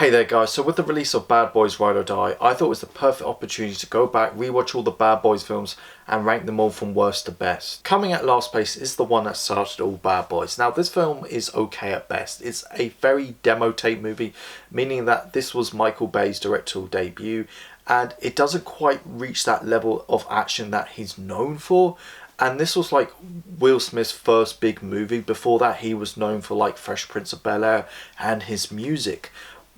Hey there guys, so with the release of Bad Boys Ride or Die, I thought it was the perfect opportunity to go back, rewatch all the Bad Boys films and rank them all from worst to best. Coming at last place is the one that started all Bad Boys. Now this film is okay at best. It's a very demo tape movie, meaning that this was Michael Bay's directorial debut and it doesn't quite reach that level of action that he's known for. And this was like Will Smith's first big movie. Before that he was known for like Fresh Prince of Bel-Air and his music.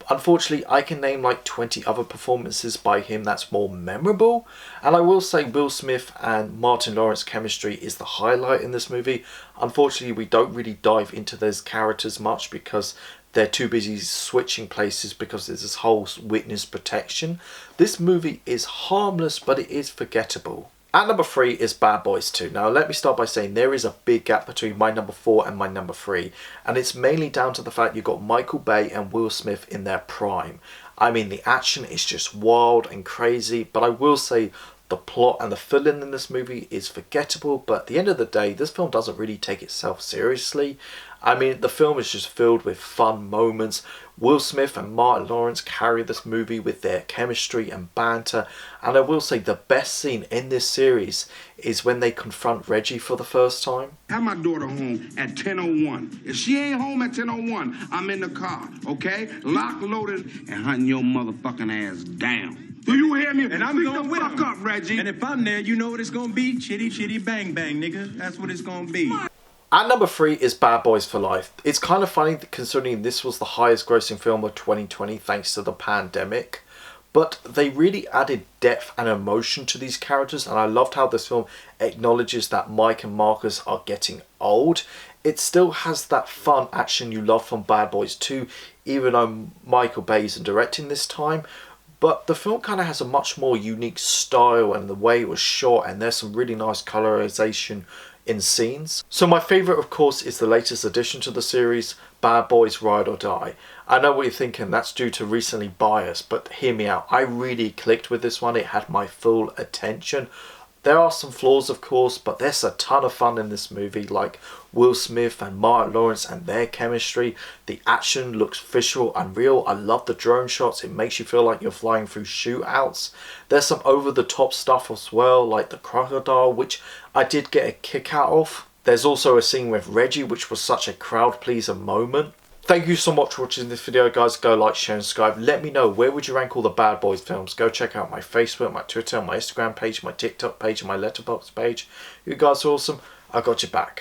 Unfortunately, I can name like 20 other performances by him that's more memorable. And I will say Will Smith and Martin Lawrence chemistry is the highlight in this movie. Unfortunately, we don't really dive into those characters much because they're too busy switching places because there's this whole witness protection. This movie is harmless, but it is forgettable. At number 3 is Bad Boys 2. Now let me start by saying there is a big gap between my number 4 and my number 3. And it's mainly down to the fact you've got Michael Bay and Will Smith in their prime. I mean, the action is just wild and crazy, but I will say the plot and the fill-in in this movie is forgettable. But at the end of the day, this film doesn't really take itself seriously. I mean, the film is just filled with fun moments. Will Smith and Martin Lawrence carry this movie with their chemistry and banter. And I will say the best scene in this series is when they confront Reggie for the first time. Have my daughter home at 10:01. If she ain't home at 10:01, I'm in the car, okay? Lock, loaded, and hunting your motherfucking ass down. Do you hear me? And I'm Speak going the with fuck him. up, Reggie. And if I'm there, you know what it's gonna be? Chitty chitty bang bang, nigga. That's what it's gonna be. At number 3 is Bad Boys for Life. It's kind of funny considering this was the highest grossing film of 2020 thanks to the pandemic. But they really added depth and emotion to these characters, and I loved how this film acknowledges that Mike and Marcus are getting old. It still has that fun action you love from Bad Boys 2, even though Michael Bay isn't directing this time. But the film kind of has a much more unique style and the way it was shot, and there's some really nice colorization in scenes. So my favourite of course is the latest addition to the series, Bad Boys Ride or Die. I know what you're thinking, that's due to recency bias, but hear me out. I really clicked with this one, it had my full attention. There are some flaws of course, but there's a ton of fun in this movie, like Will Smith and Martin Lawrence and their chemistry. The action looks visual and real. I love the drone shots, it makes you feel like you're flying through shootouts. There's some over the top stuff as well, like the crocodile, which I did get a kick out of. There's also a scene with Reggie, which was such a crowd pleaser moment. Thank you so much for watching this video guys. Go like, share and subscribe. Let me know where would you rank all the Bad Boys films. Go check out my Facebook, my Twitter, my Instagram page, my TikTok page and my Letterboxd page. You guys are awesome. I got your back.